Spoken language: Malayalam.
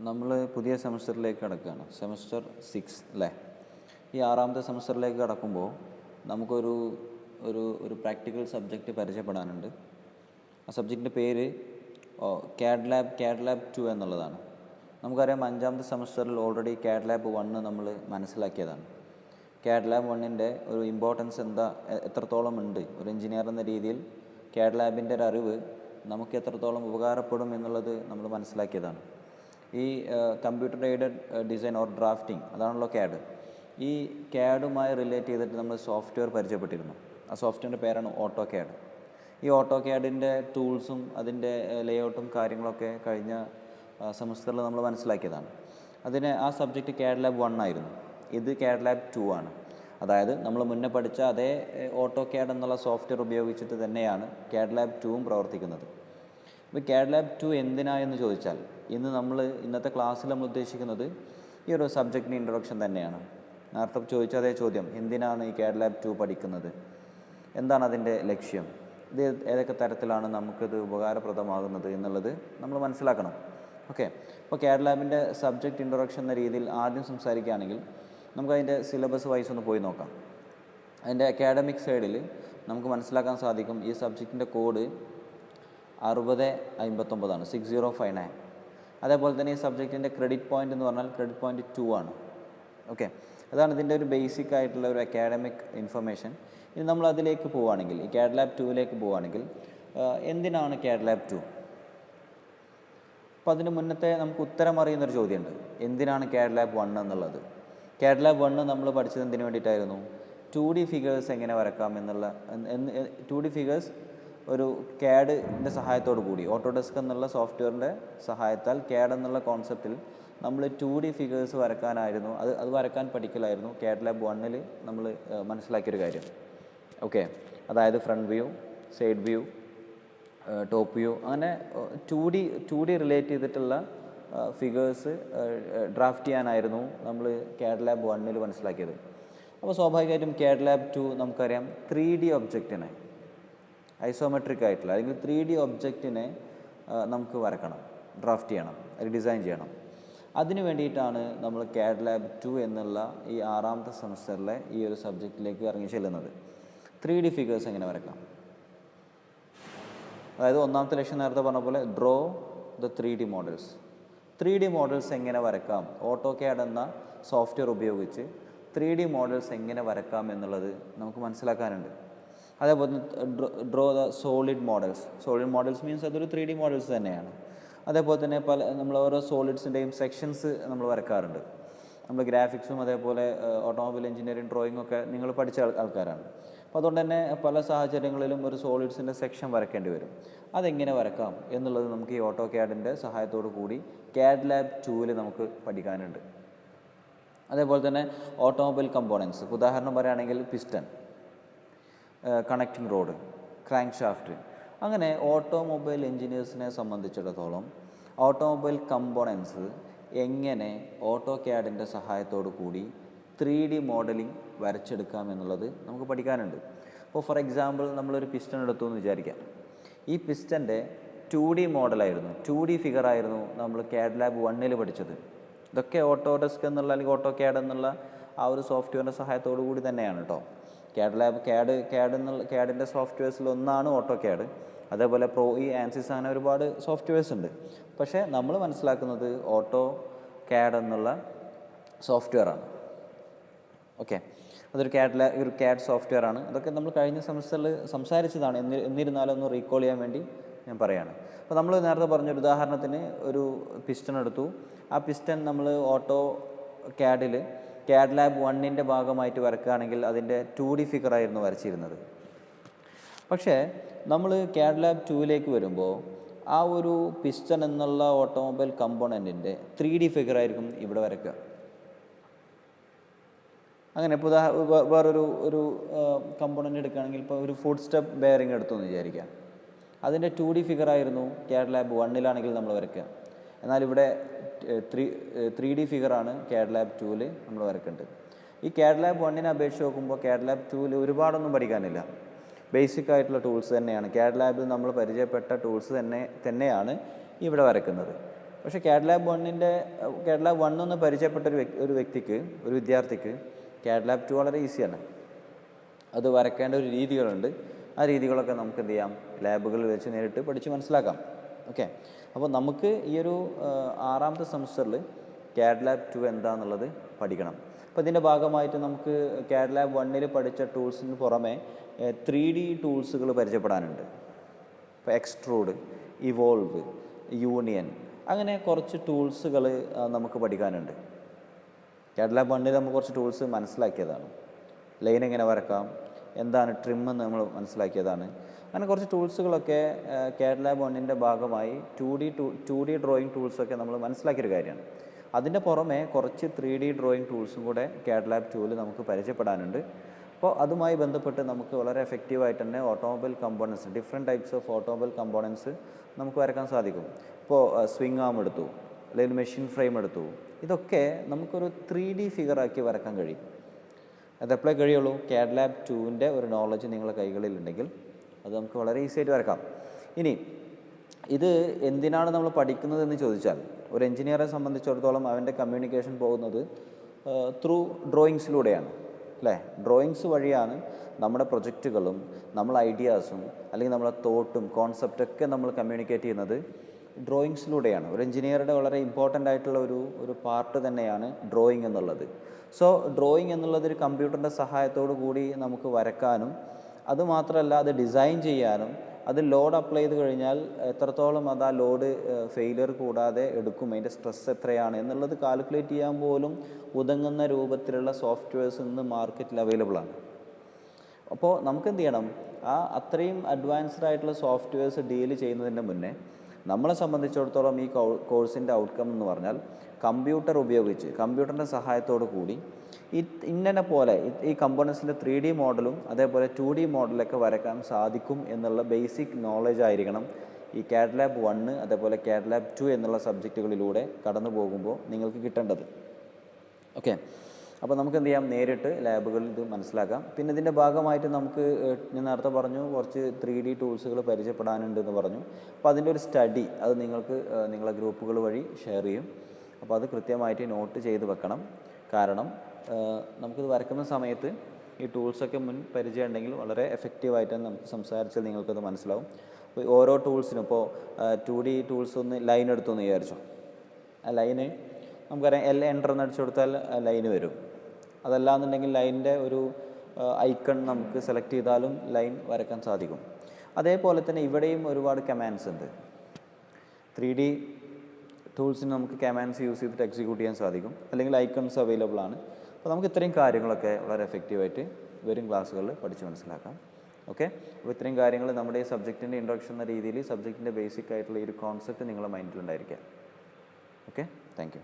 നമ്മൾ പുതിയ സെമസ്റ്ററിലേക്ക് കടക്കുകയാണ്. സെമസ്റ്റർ 6 അല്ലേ? ഈ 6ാമത്തെ സെമസ്റ്ററിലേക്ക് കടക്കുമ്പോൾ നമുക്കൊരു ഒരു ഒരു പ്രാക്ടിക്കൽ സബ്ജക്റ്റ് പരിചയപ്പെടാനുണ്ട്. ആ സബ്ജക്റ്റിൻ്റെ പേര് CAD ലാബ് 2 എന്നുള്ളതാണ്. നമുക്കറിയാം 5ാമത്തെ സെമസ്റ്ററിൽ ഓൾറെഡി CAD ലാബ് 1 നമ്മൾ മനസ്സിലാക്കിയതാണ്. CAD ലാബ് 1ൻ്റെ ഒരു ഇമ്പോർട്ടൻസ് എത്രത്തോളം ഉണ്ട്, ഒരു എഞ്ചിനീയർ എന്ന രീതിയിൽ CAD ലാബിൻ്റെ ഒരു അറിവ് നമുക്ക് എത്രത്തോളം ഉപകാരപ്പെടും എന്നുള്ളത് നമ്മൾ മനസ്സിലാക്കിയതാണ്. ഈ computer aided design or drafting, അതാണല്ലോ CAD. ഈ CADുമായി റിലേറ്റ് ചെയ്തിട്ട് നമ്മൾ സോഫ്റ്റ്വെയർ പരിചയപ്പെട്ടിരുന്നു. ആ സോഫ്റ്റ്വെയറിൻ്റെ പേരാണ് AutoCAD. ഈ AutoCADിൻ്റെ ടൂൾസും അതിൻ്റെ ലേഔട്ടും കാര്യങ്ങളൊക്കെ കഴിഞ്ഞ സെമസ്റ്ററിൽ നമ്മൾ മനസ്സിലാക്കിയതാണ്. ആ സബ്ജക്റ്റ് CAD ലാബ് 1 ആയിരുന്നു. ഇത് CAD ലാബ് 2 ആണ്. അതായത് നമ്മൾ മുന്നേ പഠിച്ച അതേ AutoCAD എന്നുള്ള സോഫ്റ്റ്വെയർ ഉപയോഗിച്ചിട്ട് തന്നെയാണ് CAD ലാബ് 2ഉം പ്രവർത്തിക്കുന്നത്. ഇപ്പോൾ CAD ലാബ് 2 എന്തിനായെന്ന് ചോദിച്ചാൽ, ഇന്നത്തെ ക്ലാസ്സിൽ നമ്മൾ ഉദ്ദേശിക്കുന്നത് ഈ ഒരു സബ്ജക്റ്റിന് ഇൻട്രൊഡക്ഷൻ തന്നെയാണ്. നേരത്തെ ചോദിച്ച അതേ ചോദ്യം, എന്തിനാണ് ഈ CAD ലാബ് 2 പഠിക്കുന്നത്, എന്താണ് അതിൻ്റെ ലക്ഷ്യം, ഇത് ഏതൊക്കെ തരത്തിലാണ് നമുക്കിത് ഉപകാരപ്രദമാകുന്നത് എന്നുള്ളത് നമ്മൾ മനസ്സിലാക്കണം. ഓക്കെ, അപ്പോൾ CAD ലാബിൻ്റെ സബ്ജക്റ്റ് ഇൻട്രൊഡക്ഷൻ എന്ന രീതിയിൽ ആദ്യം സംസാരിക്കുകയാണെങ്കിൽ നമുക്കതിൻ്റെ സിലബസ് വൈസ് ഒന്ന് പോയി നോക്കാം. അതിൻ്റെ അക്കാഡമിക് സൈഡിൽ നമുക്ക് മനസ്സിലാക്കാൻ സാധിക്കും, ഈ സബ്ജക്റ്റിൻ്റെ കോഡ് 6059 6059. അതേപോലെ തന്നെ ഈ സബ്ജക്റ്റിൻ്റെ ക്രെഡിറ്റ് പോയിൻ്റ് എന്ന് പറഞ്ഞാൽ ക്രെഡിറ്റ് പോയിൻ്റ് 2 ആണ്. ഓക്കെ, അതാണ് ഇതിൻ്റെ ഒരു ബേസിക് ആയിട്ടുള്ള ഒരു അക്കാഡമിക് ഇൻഫർമേഷൻ. ഇനി നമ്മൾ അതിലേക്ക് പോവുകയാണെങ്കിൽ, ഈ CAD ലാബ് 2ലേക്ക് പോവുകയാണെങ്കിൽ എന്തിനാണ് CAD ലാബ് 2? അപ്പോൾ അതിന് മുന്നത്തെ നമുക്ക് ഉത്തരം അറിയുന്നൊരു ചോദ്യമുണ്ട്, എന്തിനാണ് CAD ലാബ് 1 എന്നുള്ളത്. CAD ലാബ് 1 നമ്മൾ പഠിച്ചത് എന്തിനു വേണ്ടിയിട്ടായിരുന്നു? 2D ഫിഗേഴ്സ് എങ്ങനെ വരക്കാം എന്നുള്ള 2D ഫിഗേഴ്സ് ഒരു CADിൻ്റെ സഹായത്തോടു കൂടി, ഓട്ടോഡെസ്ക് എന്നുള്ള സോഫ്റ്റ്വെയറിൻ്റെ സഹായത്താൽ CAD എന്നുള്ള കോൺസെപ്റ്റിൽ നമ്മൾ 2D ഫിഗേഴ്സ് വരക്കാനായിരുന്നു, അത് വരക്കാൻ പഠിക്കലായിരുന്നു CAD ലാബ് 1ൽ നമ്മൾ മനസ്സിലാക്കിയൊരു കാര്യം. ഓക്കെ, അതായത് front view, side view, top view, അങ്ങനെ 2D റിലേറ്റ് ചെയ്തിട്ടുള്ള ഫിഗേഴ്സ് ഡ്രാഫ്റ്റ് ചെയ്യാനായിരുന്നു നമ്മൾ CAD ലാബ് 1ൽ മനസ്സിലാക്കിയത്. അപ്പോൾ സ്വാഭാവികമായിട്ടും CAD ലാബ് 2 നമുക്കറിയാം 3D ഒബ്ജക്റ്റിനെ, ഐസോമെട്രിക് ആയിട്ടുള്ള അല്ലെങ്കിൽ 3D ഒബ്ജക്റ്റിനെ നമുക്ക് വരക്കണം, ഡ്രാഫ്റ്റ് ചെയ്യണം, അത് ഡിസൈൻ ചെയ്യണം. അതിന് വേണ്ടിയിട്ടാണ് നമ്മൾ CAD ലാബ് 2 എന്നുള്ള ഈ 6ാമത്തെ സെമസ്റ്ററിലെ ഈ ഒരു സബ്ജക്റ്റിലേക്ക് ഇറങ്ങി ചെല്ലുന്നത്. 3D ഫിഗേഴ്സ് എങ്ങനെ വരക്കാം, അതായത് 1ാമത്തെ ലക്ഷ്യം നേരത്തെ പറഞ്ഞ പോലെ draw the 3D models. 3D models എങ്ങനെ വരക്കാം, AutoCAD എന്ന സോഫ്റ്റ്വെയർ ഉപയോഗിച്ച് 3D മോഡൽസ് എങ്ങനെ വരക്കാം എന്നുള്ളത് നമുക്ക് മനസ്സിലാക്കാനുണ്ട്. അതേപോലെ draw the solid models means അതൊരു 3D മോഡൽസ് തന്നെയാണ്. അതേപോലെ തന്നെ നമ്മൾ ഓരോ സോളിഡ്സിൻ്റെയും സെക്ഷൻസ് നമ്മൾ വരക്കാറുണ്ട്. നമ്മൾ ഗ്രാഫിക്സും അതേപോലെ ഓട്ടോമൊബൈൽ എഞ്ചിനീയറിംഗ് ഡ്രോയിങ് ഒക്കെ നിങ്ങൾ പഠിച്ച ആൾക്കാരാണ്. അപ്പോൾ അതുകൊണ്ട് തന്നെ പല സാഹചര്യങ്ങളിലും ഒരു സോളിഡ്സിൻ്റെ സെക്ഷൻ വരക്കേണ്ടി വരും. അതെങ്ങനെ വരക്കാം എന്നുള്ളത് നമുക്ക് ഈ AutoCADിൻ്റെ സഹായത്തോടു കൂടി CAD ലാബ് 2ൽ നമുക്ക് പഠിക്കാനുണ്ട്. അതേപോലെ തന്നെ ഓട്ടോമൊബൈൽ കമ്പോണൻസ്, ഉദാഹരണം പറയുകയാണെങ്കിൽ piston, connecting road, crank shaft, അങ്ങനെ ഓട്ടോമൊബൈൽ എഞ്ചിനീയേഴ്സിനെ സംബന്ധിച്ചിടത്തോളം ഓട്ടോമൊബൈൽ കമ്പോണൻസ് എങ്ങനെ AutoCADിൻ്റെ സഹായത്തോടു കൂടി 3D മോഡലിംഗ് വരച്ചെടുക്കാം എന്നുള്ളത് നമുക്ക് പഠിക്കാനുണ്ട്. അപ്പോൾ ഫോർ എക്സാമ്പിൾ നമ്മളൊരു പിസ്റ്റൺ എടുത്തു എന്ന് വിചാരിക്കാം. ഈ പിസ്റ്റൻ്റെ 2D മോഡലായിരുന്നു, 2D ഫിഗറായിരുന്നു നമ്മൾ CAD ലാബ് 1ൽ പഠിച്ചത്. ഇതൊക്കെ ഓട്ടോഡെസ്ക് എന്നുള്ള അല്ലെങ്കിൽ AutoCAD എന്നുള്ള ആ ഒരു സോഫ്റ്റ്വെയറിൻ്റെ സഹായത്തോടു കൂടി തന്നെയാണ് കേട്ടോ. CADിൻ്റെ സോഫ്റ്റ്വെയർസിൽ ഒന്നാണ് AutoCAD. അതേപോലെ ഈ ആൻസിസ് അങ്ങനെ ഒരുപാട് സോഫ്റ്റ്വെയർസ് ഉണ്ട്. പക്ഷേ നമ്മൾ മനസ്സിലാക്കുന്നത് AutoCAD എന്നുള്ള സോഫ്റ്റ്വെയറാണ്. ഓക്കെ, അതൊരു CAD സോഫ്റ്റ്വെയർ ആണ്. അതൊക്കെ നമ്മൾ കഴിഞ്ഞ സെമസ്റ്ററിൽ സംസാരിച്ചതാണ്. എന്നിരുന്നാലും ഒന്ന് റീകോൾ ചെയ്യാൻ വേണ്ടി ഞാൻ പറയുകയാണ്. അപ്പോൾ നമ്മൾ നേരത്തെ പറഞ്ഞൊരു ഉദാഹരണത്തിന് ഒരു പിസ്റ്റൺ എടുത്തു. ആ പിസ്റ്റൺ നമ്മൾ AutoCADിൽ CAD ലാബ് 1ൻ്റെ ഭാഗമായിട്ട് വരക്കുകയാണെങ്കിൽ അതിൻ്റെ 2D ഫിഗറായിരുന്നു വരച്ചിരുന്നത്. പക്ഷേ നമ്മൾ CAD ലാബ് 2ലേക്ക് വരുമ്പോൾ ആ ഒരു പിസ്റ്റൺ എന്നുള്ള ഓട്ടോമൊബൈൽ കമ്പോണൻറ്റിൻ്റെ 3D ഫിഗറായിരിക്കും ഇവിടെ വരക്കുക. അങ്ങനെ ഇപ്പോൾ വേറൊരു കമ്പോണൻ്റ് എടുക്കുകയാണെങ്കിൽ, ഇപ്പോൾ ഒരു ഫുഡ് സ്റ്റെപ്പ് ബെയറിംഗ് എടുത്തു എന്ന് വിചാരിക്കുക. അതിൻ്റെ 2D ഫിഗറായിരുന്നു CAD ലാബ് 1ലാണെങ്കിൽ നമ്മൾ വരയ്ക്കുക. എന്നാൽ ഇവിടെ 3D ഫിഗറാണ് CAD ലാബ് 2ൽ നമ്മൾ വരക്കേണ്ടത്. ഈ CAD ലാബ് 1നെ അപേക്ഷിച്ച് നോക്കുമ്പോൾ CAD ലാബ് 2ൽ ഒരുപാടൊന്നും പഠിക്കാനില്ല. ബേസിക് ആയിട്ടുള്ള ടൂൾസ് തന്നെയാണ്, CAD ലാബിൽ നമ്മൾ പരിചയപ്പെട്ട ടൂൾസ് തന്നെയാണ് ഇവിടെ വരക്കുന്നത്. പക്ഷേ CAD ലാബ് 1 ഒന്ന് പരിചയപ്പെട്ട ഒരു വ്യക്തിക്ക്, ഒരു വിദ്യാർത്ഥിക്ക് CAD ലാബ് 2 വളരെ ഈസിയാണ്. അത് വരയ്ക്കേണ്ട ഒരു രീതികളുണ്ട്. ആ രീതികളൊക്കെ നമുക്ക് എന്ത് ചെയ്യാം, ലാബുകളിൽ വെച്ച് നേരിട്ട് പഠിച്ച് മനസ്സിലാക്കാം. ഓക്കെ, അപ്പോൾ നമുക്ക് ഈ ഒരു 6ാമത്തെ സെമസ്റ്ററിൽ CAD ലാബ് 2 എന്താണെന്നുള്ളത് പഠിക്കണം. അപ്പോൾ ഇതിൻ്റെ ഭാഗമായിട്ട് നമുക്ക് CAD ലാബ് 1 പഠിച്ച ടൂൾസിന് പുറമെ 3D ടൂൾസുകൾ പരിചയപ്പെടാനുണ്ട്. ഇപ്പോൾ എക്സ്ട്രൂഡ്, ഇവോൾവ്, യൂണിയൻ, അങ്ങനെ കുറച്ച് ടൂൾസുകൾ നമുക്ക് പഠിക്കാനുണ്ട്. CAD ലാബ് 1 നമുക്ക് കുറച്ച് ടൂൾസ് മനസ്സിലാക്കിയതാണ്. ലൈൻ എങ്ങനെ വരക്കാം, എന്താണ് ട്രിം എന്ന് നമ്മൾ മനസ്സിലാക്കിയതാണ്. അങ്ങനെ കുറച്ച് ടൂൾസുകളൊക്കെ CAD ലാബ് 1 ഭാഗമായി 2D ഡ്രോയിങ് ടൂൾസൊക്കെ നമ്മൾ മനസ്സിലാക്കിയൊരു കാര്യമാണ്. അതിൻ്റെ പുറമെ കുറച്ച് 3D ഡ്രോയിങ് ടൂൾസും കൂടെ CAD ലാബ് 2 നമുക്ക് പരിചയപ്പെടാനുണ്ട്. അപ്പോൾ അതുമായി ബന്ധപ്പെട്ട് നമുക്ക് വളരെ എഫക്റ്റീവായിട്ട് തന്നെ automobile components, different types of automobile components നമുക്ക് വരക്കാൻ സാധിക്കും. ഇപ്പോൾ സ്വിംഗ് ആം എടുത്തു, അല്ലെങ്കിൽ മെഷീൻ ഫ്രെയിം എടുത്തു, ഇതൊക്കെ നമുക്കൊരു 3D ഫിഗറാക്കി വരക്കാൻ കഴിയും. അതെപ്പോഴേ കഴിയുള്ളൂ, CAD ലാബ് 2 ഒരു നോളജ് നിങ്ങളുടെ കൈകളിലുണ്ടെങ്കിൽ അത് നമുക്ക് വളരെ ഈസി ആയിട്ട് വരക്കാം. ഇനി ഇത് എന്തിനാണ് നമ്മൾ പഠിക്കുന്നതെന്ന് ചോദിച്ചാൽ, ഒരു എഞ്ചിനീയറെ സംബന്ധിച്ചിടത്തോളം അവൻ്റെ കമ്മ്യൂണിക്കേഷൻ പോകുന്നത് ത്രൂ ഡ്രോയിങ്സിലൂടെയാണ്, അല്ലേ? ഡ്രോയിങ്സ് വഴിയാണ് നമ്മുടെ പ്രൊജക്റ്റുകളും നമ്മളെ ഐഡിയാസും അല്ലെങ്കിൽ നമ്മളെ തോട്ടും കോൺസെപ്റ്റൊക്കെ നമ്മൾ കമ്മ്യൂണിക്കേറ്റ് ചെയ്യുന്നത് ഡ്രോയിങ്സിലൂടെയാണ്. ഒരു എഞ്ചിനീയറുടെ വളരെ ഇമ്പോർട്ടൻ്റ് ആയിട്ടുള്ള ഒരു പാർട്ട് തന്നെയാണ് ഡ്രോയിങ് എന്നുള്ളത്. സോ ഡ്രോയിങ് എന്നുള്ളത് ഒരു കമ്പ്യൂട്ടറിൻ്റെ സഹായത്തോടു കൂടി നമുക്ക് വരക്കാനും, അതുമാത്രമല്ല അത് ഡിസൈൻ ചെയ്യാനും, അത് ലോഡ് അപ്ലൈ ചെയ്ത് കഴിഞ്ഞാൽ എത്രത്തോളം അത് ആ ലോഡ് ഫെയിലിയർ കൂടാതെ എടുക്കും, അതിൻ്റെ സ്ട്രെസ് എത്രയാണ് എന്നുള്ളത് കാൽക്കുലേറ്റ് ചെയ്യാൻ പോലും ഉതങ്ങുന്ന രൂപത്തിലുള്ള സോഫ്റ്റ്വെയർസ് ഇന്ന് മാർക്കറ്റിൽ അവൈലബിൾ ആണ്. അപ്പോൾ നമുക്ക് എന്ത് ചെയ്യണം, അത്രയും അഡ്വാൻസ്ഡ് ആയിട്ടുള്ള സോഫ്റ്റ്വെയർസ് ഡീൽ ചെയ്യുന്നതിൻ്റെ മുന്നേ നമ്മളെ സംബന്ധിച്ചിടത്തോളം ഈ കോഴ്സിൻ്റെ ഔട്ട്കം എന്ന് പറഞ്ഞാൽ കമ്പ്യൂട്ടർ ഉപയോഗിച്ച്, കമ്പ്യൂട്ടറിൻ്റെ സഹായത്തോടു കൂടി ഇങ്ങനെ പോലെ ഈ കമ്പോണൻസിൻ്റെ 3D മോഡലും അതേപോലെ 2D മോഡലൊക്കെ വരക്കാൻ സാധിക്കും എന്നുള്ള ബേസിക് നോളജ് ആയിരിക്കണം ഈ CAD ലാബ് 1 അതേപോലെ CAD ലാബ് 2 എന്നുള്ള സബ്ജക്റ്റുകളിലൂടെ കടന്നു പോകുമ്പോൾ നിങ്ങൾക്ക് കിട്ടേണ്ടത്. ഓക്കെ, അപ്പോൾ നമുക്ക് എന്ത് ചെയ്യാം, നേരിട്ട് ലാബുകളിൽ ഇത് മനസ്സിലാക്കാം. പിന്നെ ഇതിൻ്റെ ഭാഗമായിട്ട് നമുക്ക് ഞാൻ നേരത്തെ പറഞ്ഞു കുറച്ച് 3D ടൂൾസുകൾ പരിചയപ്പെടാനുണ്ടെന്ന് പറഞ്ഞു. അപ്പോൾ അതിൻ്റെ ഒരു സ്റ്റഡി അത് നിങ്ങൾക്ക് നിങ്ങളെ ഗ്രൂപ്പുകൾ വഴി ഷെയർ ചെയ്യും. അപ്പോൾ അത് കൃത്യമായിട്ട് നോട്ട് ചെയ്ത് വെക്കണം. കാരണം നമുക്കിത് വരക്കുന്ന സമയത്ത് ഈ ടൂൾസൊക്കെ മുൻ പരിചയം ഉണ്ടെങ്കിൽ വളരെ എഫക്റ്റീവായിട്ട് നമുക്ക് സംസാരിച്ചാൽ നിങ്ങൾക്കത് മനസ്സിലാവും. അപ്പോൾ ഓരോ ടൂൾസിനും ഇപ്പോൾ 2D ടൂൾസ് ഒന്ന് ലൈൻ എടുത്തെന്ന് വിചാരിച്ചോ, ആ ലൈന് നമുക്കറിയാം L എൻ്റർ എന്ന് അടിച്ചു കൊടുത്താൽ ലൈന് വരും. അതല്ലാന്നുണ്ടെങ്കിൽ ലൈനിൻ്റെ ഒരു ഐക്കൺ നമുക്ക് സെലക്ട് ചെയ്താലും ലൈൻ വരക്കാൻ സാധിക്കും. അതേപോലെ തന്നെ ഇവിടെയും ഒരുപാട് കമാൻഡ്സ് ഉണ്ട്. 3D ടൂൾസിന് നമുക്ക് കമാൻഡ്സ് യൂസ് ചെയ്തിട്ട് എക്സിക്യൂട്ട് ചെയ്യാൻ സാധിക്കും, അല്ലെങ്കിൽ ഐക്കൺസ് അവൈലബിൾ ആണ്. അപ്പോൾ നമുക്ക് ഇത്രയും കാര്യങ്ങളൊക്കെ വളരെ എഫക്റ്റീവായിട്ട് വരും ക്ലാസ്സുകളിൽ പഠിച്ച് മനസ്സിലാക്കാം. ഓക്കെ, അപ്പോൾ ഇത്രയും കാര്യങ്ങൾ നമ്മുടെ ഈ സബ്ജക്റ്റിൻ്റെ ഇൻട്രൊഡക്ഷൻ എന്ന രീതിയിൽ സബ്ജക്റ്റിൻ്റെ ബേസിക് ആയിട്ടുള്ള ഈ ഒരു കോൺസെപ്റ്റ് നിങ്ങളുടെ മൈൻഡിലുണ്ടായിരിക്കാം. Okay, thank you.